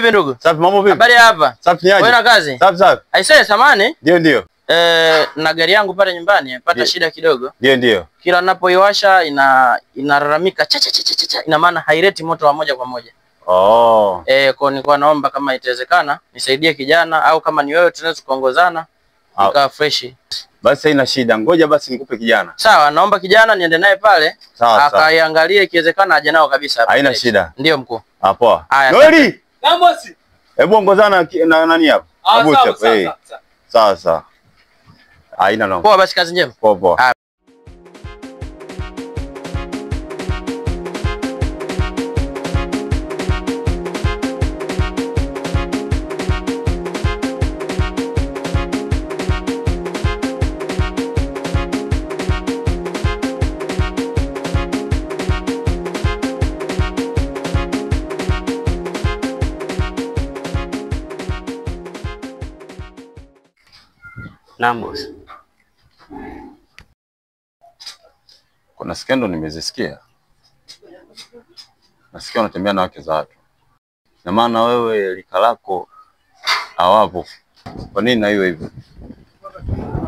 Vipi ndugu? Safi, mambo vipi? Habari hapa. Safi aje? Wewe na kazi? Safi safi. Aisee, samani? Ndio. Na gari yangu pale nyumbani pata shida kidogo. Ndio. Kila ninapoiwasha inalalamika cha. Ina maana haileti moto wa moja kwa moja. Oh. Kwa nilikuwa naomba kama itawezekana nisaidie kijana au kama ni wewe tunaweza kuongozana ikawa fresh. Basi haina shida. Ngoja basi nikupe kijana. Sawa, naomba kijana niende naye pale. Sawa. Akaiangalie ikiwezekana aje nao kabisa hapa. Haina shida. Ndio mkuu. Poa. Noeli. Na bosi. Hebu ongozana na nani hapa? Sawa. Haina noma. Poa, basi kazi njema. Poa. Naam boss. Kuna skendo nimezisikia. Nasikia unatembea na wake za watu. Na maana wewe lika lako hawapo. Kwa nini na hiyo hivyo?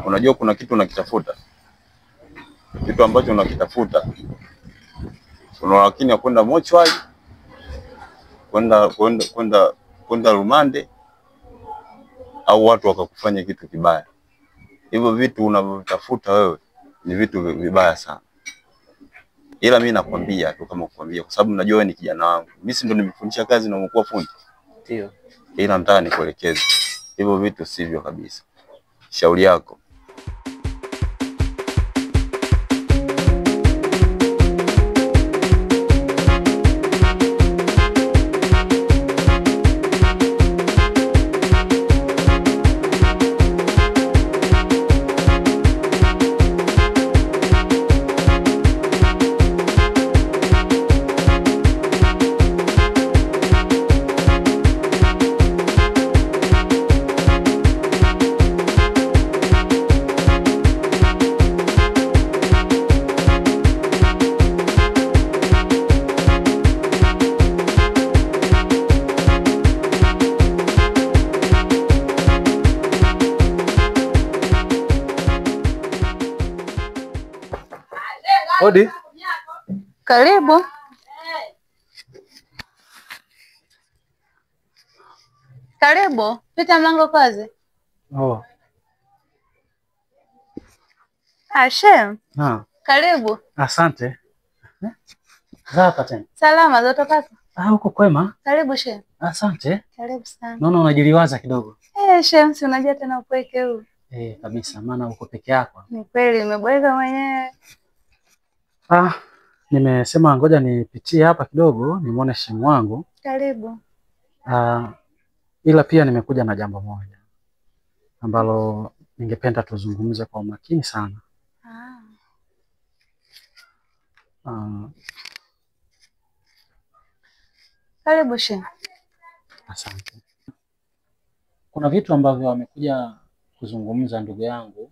Unajua kuna kitu unakitafuta. Kitu ambacho unakitafuta. Kuna lakini ya kwenda mochwali, kwenda rumande au watu wakakufanya kitu kibaya. Hivyo vitu unavyotafuta wewe ni vitu vibaya sana. Ila mimi nakwambia tu kama kukwambia kwa sababu najua wewe ni kijana wangu. Mimi si ndo nimefundisha kazi na umekuwa fundi. Ndio. Ila nataka nikuelekeze. Hivyo vitu sivyo kabisa. Shauri yako. Odi. Karibu. Karibu. Pita mlango kazi. Oh. Ashe. Karibu. Asante. Zapa tena. Salama zote kaka. Uko kwema? Karibu she. Asante. Karibu sana. Naona unajiliwaza kidogo. She, si unajua tena upweke huu. Kabisa, maana uko peke yako. Ni kweli nimeboeka mwenyewe. Nimesema ngoja nipitie hapa kidogo nimuone shimu wangu. Karibu. Ila pia nimekuja na jambo moja ambalo ningependa tuzungumze kwa umakini sana. Karibu she. Asante. Kuna vitu ambavyo wamekuja kuzungumza ndugu yangu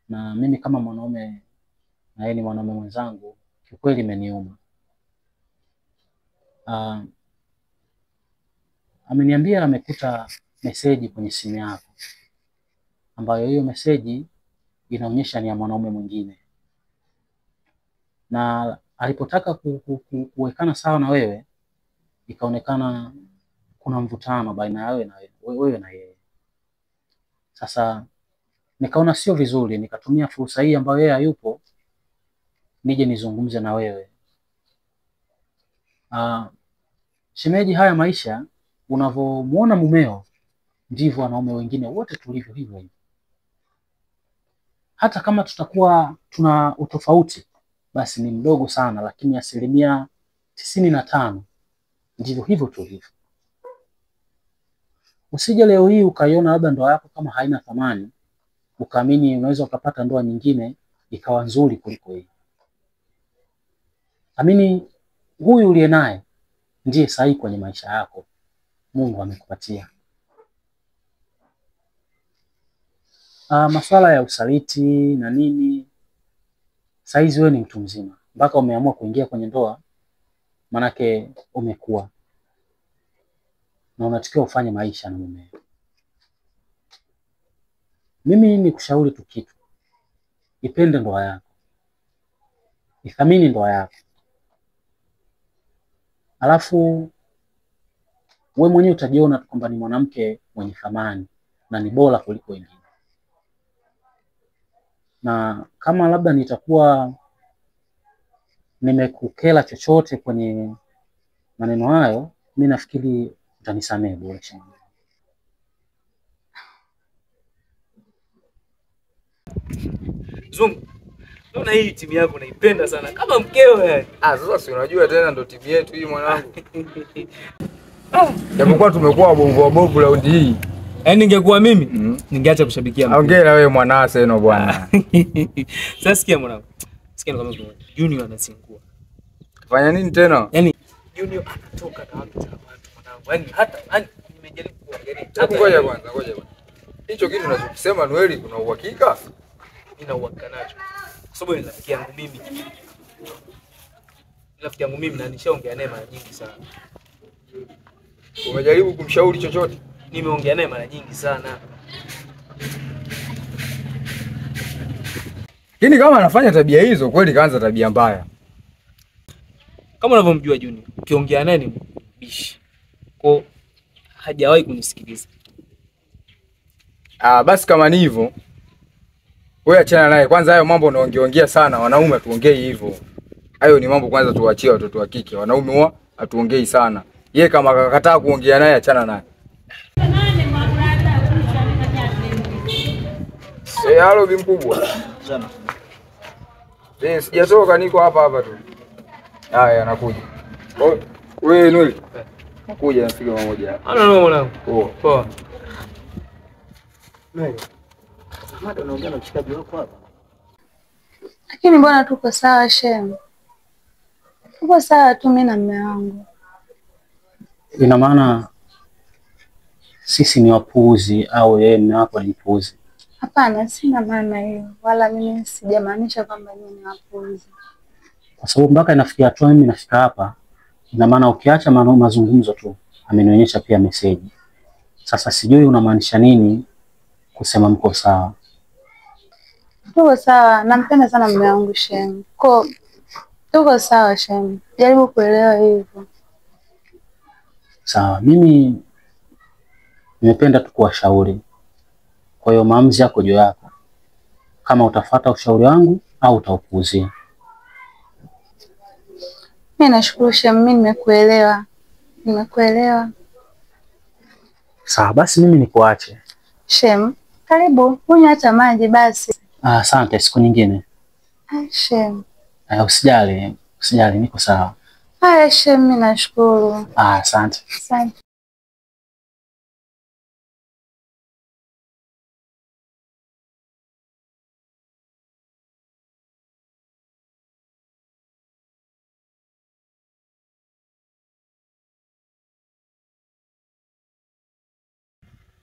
na mimi kama mwanaume na yeye ni mwanaume mwenzangu, kiukweli imeniuma. Ameniambia amekuta meseji kwenye simu yako ambayo hiyo meseji inaonyesha ni ya mwanaume mwingine, na alipotaka kuwekana sawa na wewe ikaonekana kuna mvutano baina ya wewe na yeye. Sasa nikaona sio vizuri, nikatumia fursa hii ambayo yeye hayupo nije nizungumze na wewe. Shemeji, haya maisha unavyomuona mumeo ndivyo wanaume wengine wote tulivyo hivyo hivyo. Hata kama tutakuwa tuna utofauti basi ni mdogo sana, lakini 95% ndivyo hivyo tulivyo. Usije leo hii ukaiona labda ndoa yako kama haina thamani, ukaamini unaweza ukapata ndoa nyingine ikawa nzuri kuliko hii. Amini huyu uliye naye ndiye sahihi kwenye maisha yako. Mungu amekupatia. Masuala ya usaliti na nini, saizi wewe ni mtu mzima mpaka umeamua kuingia kwenye ndoa, manake umekuwa na unatakiwa ufanye maisha na mumeo. Mimi nikushauri tu kitu. Ipende ndoa yako. Ithamini ndoa yako. Alafu wewe mwenyewe utajiona kwamba ni mwanamke mwenye thamani na ni bora kuliko wengine. Na kama labda nitakuwa nimekukela chochote kwenye maneno hayo, mimi nafikiri utanisamehe bora sana. Zungu, naona hii timu yako naipenda sana kama mkeo yani. Sasa si unajua tena ndo timu yetu hii mwanangu. Japokuwa tumekuwa wabovu raundi hii. Yaani ningekuwa mimi, ningeacha kushabikia mpira. Hongera wewe mwana Arsenal bwana. Sasa sikia mwanangu. Sikia kama Junior anasingua. Fanya nini tena? Yaani Junior anatoka na watu mwanangu. Yaani hata nimejaribu kuangalia. Ngoja kwanza. Hicho kitu unachokisema Noeli kuna uhakika? Nina uhakika nacho. Kwa sababu ni rafiki yangu mimi. Rafiki yangu mimi na nishaongea naye mara nyingi sana. Umejaribu kumshauri chochote? Nimeongea naye mara nyingi sana. Lakini kama anafanya tabia hizo kweli kaanza tabia mbaya. Kama unavyomjua Junior, ukiongea naye ni mbishi. Kwa hajawahi kunisikiliza. Basi kama ni hivyo, wewe achana naye. Kwanza hayo mambo unaongeongea sana, wanaume tuongee hivyo. Hayo ni mambo kwanza tuachie watoto wa kike. Wanaume huwa hatuongei sana. Yeye kama akakataa kuongea naye achana naye. Halo bi mkubwa. Sana. Sijatoka niko hapa tu. Haya nakuja. Wewe Noeli. Nakuja nafika pamoja. No mwanangu. Poa. Noeli. Samahani unaongea na mshikaji wako hapa. Lakini mbona tuko sawa Shem? Tuko sawa tu mimi na mume wangu. Ina maana sisi ni wapuuzi au yeye mume wako ni mpuuzi? Hapana, sina maana hiyo. Wala mimi sijamaanisha kwamba mimi ni wapuuzi. Kwa sababu mpaka inafikia hatua mimi nafika hapa, ina maana ukiacha mazungumzo tu, amenionyesha pia message. Sasa sijui unamaanisha nini kusema mko sawa? Tuko sawa, nampenda sana mume wangu Shem. Tuko sawa Shem. Jaribu kuelewa hivyo. Sawa, mimi nimependa tu kuwashauri. Kwa hiyo maamuzi yako juu yako. Kama utafuata ushauri wangu au utaupuuzia. Mimi nashukuru Shem, mimi nimekuelewa. Sawa, basi mimi nikuache. Shem, karibu unywe hata maji basi. Asante, siku nyingine. Shem. Usijali, niko sawa. Haya Shem, mimi nashukuru. Asante. Asante.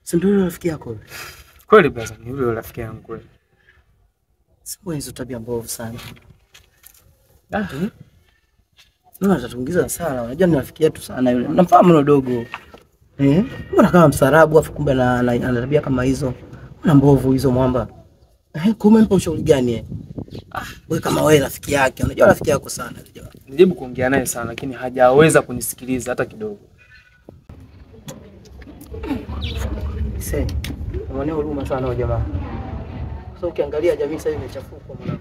Si ndio rafiki yako? Kweli brother, ni yule rafiki yangu kweli. Sio hizo tabia mbovu sana. Ndio atatungiza sana. Unajua ni rafiki yetu sana yule. Namfahamu na dogo. Mbona kama msarabu afu kumbe ana tabia kama hizo? Mbona mbovu hizo mwamba? Kumempa ushauri gani wewe kama wewe rafiki yake? Unajua rafiki yako sana unajua. Nijaribu kuongea naye sana lakini hajaweza kunisikiliza hata kidogo. Sasa, unaona huruma sana huyo jamaa. Sasa ukiangalia jamii sasa imechafuka mwanangu.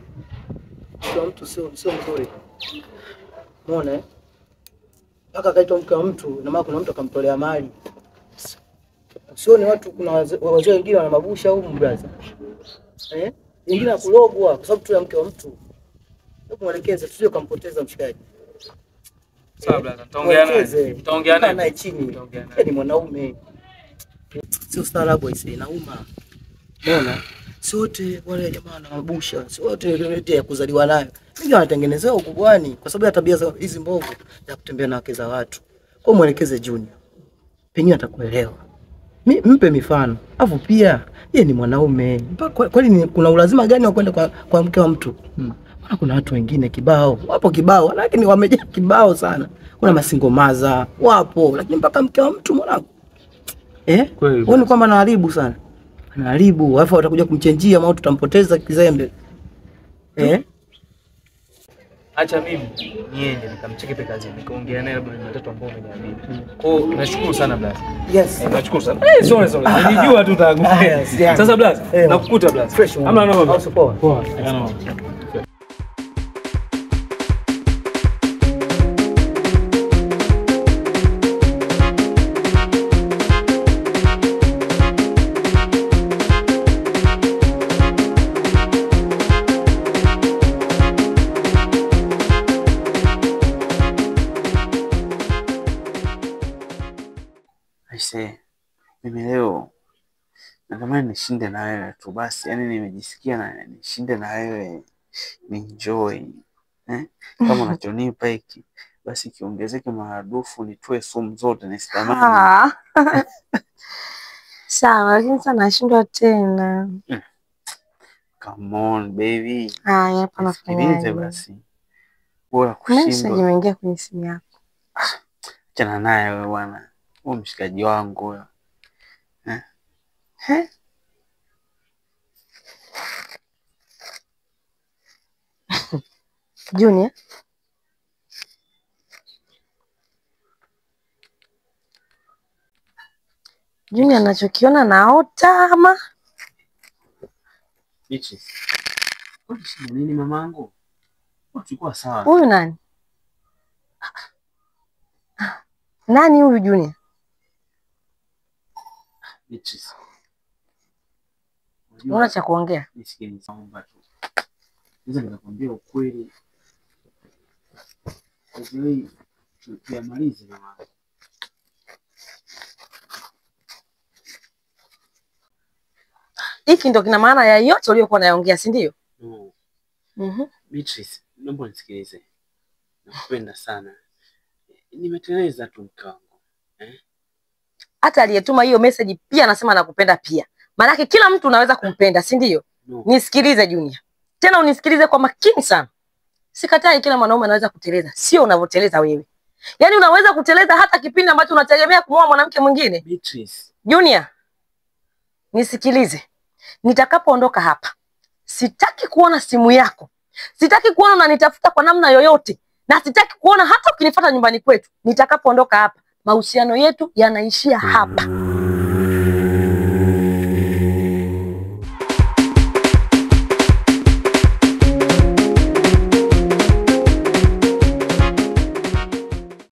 Sio mtu sio mzuri. Umeona mpaka kaitwa mke wa mtu na maana kuna mtu akamtolea mali. Sio ni watu kuna wazee wengine wana mabusha huko brother. Wengine wakulogwa kwa sababu tu ya mke wa mtu. Hebu mwelekeze tusije kumpoteza mshikaji. Sawa brother, tutaongea naye chini. Ni mwanaume. Sio staarabu hii inauma. Umeona? Sote wale jamaa na mabusha, sote yote ya kuzaliwa nayo. Mimi wanatengenezewa ukubwani kwa sababu ya tabia hizi mbovu ya kutembea na wake za watu. Kwa mwelekeze Junior. Pengine atakuelewa. Mpe mifano. Alafu pia yeye ni mwanaume. Kwani kuna ulazima gani wa kwenda kwa mke wa mtu? Maana kuna watu wengine kibao. Wapo kibao, lakini wamejaa kibao sana. Kuna masingomaza, wapo, lakini mpaka mke wa mtu mwanangu. Kweli. Wewe ni kwamba anaharibu sana. Anaharibu, alafu watakuja kumchenjia au tutampoteza kizembe. Acha mimi niende nikamcheke pe kazi nikaongea naye labda matatu ambao umeniambia. Kwa hiyo nashukuru sana Blaza. Yes. Nashukuru sana. Sorry. Nilijua tu utakuja. Sasa Blaza, nakukuta Blaza. Fresh. Ama naomba. Poa. Poa. Aise, mimi leo natamani nishinde na wewe tu basi, yani nimejisikia na nishinde na wewe ni enjoy. Kama unachonipa hiki basi kiongezeke maradufu, nitoe sumu zote nisitamani. Sawa, lakini sana nashindwa tena. Come on baby. Haya, hapa nafanyaje? Basi. Bora kushindwa. Message imeingia kwenye simu yako. Achana naye wewe bwana. Wewe mshikaji wangu wewe. Junior. Junior anachokiona naota ama? Bichi. Nini mamangu? Uchukua sawa. Huyu nani? Nani huyu Junior? Bichi. Una cha kuongea? Nisikilize naomba tu. Naweza nikakwambia ukweli. Ukweli tuyamalize mama. Hiki ndio kina maana ya yote uliyokuwa unaongea, si ndio? Beatrice, naomba nisikilize. Nakupenda sana. Nimeteleza tu mke wangu. Hata aliyetuma hiyo message pia anasema nakupenda pia. Maana kila mtu unaweza kumpenda, si ndio? Nisikilize Junior. Tena unisikilize kwa makini sana. Sikatai kila mwanaume anaweza kuteleza, sio unavyoteleza wewe. Yaani unaweza kuteleza hata kipindi ambacho unategemea kumwoa mwanamke mwingine. Beatrice. Junior. Nisikilize. Nitakapoondoka hapa, sitaki kuona simu yako. Sitaki kuona unanitafuta kwa namna yoyote. Na sitaki kuona hata ukinifuata nyumbani kwetu. Nitakapoondoka hapa, mahusiano yetu yanaishia hapa.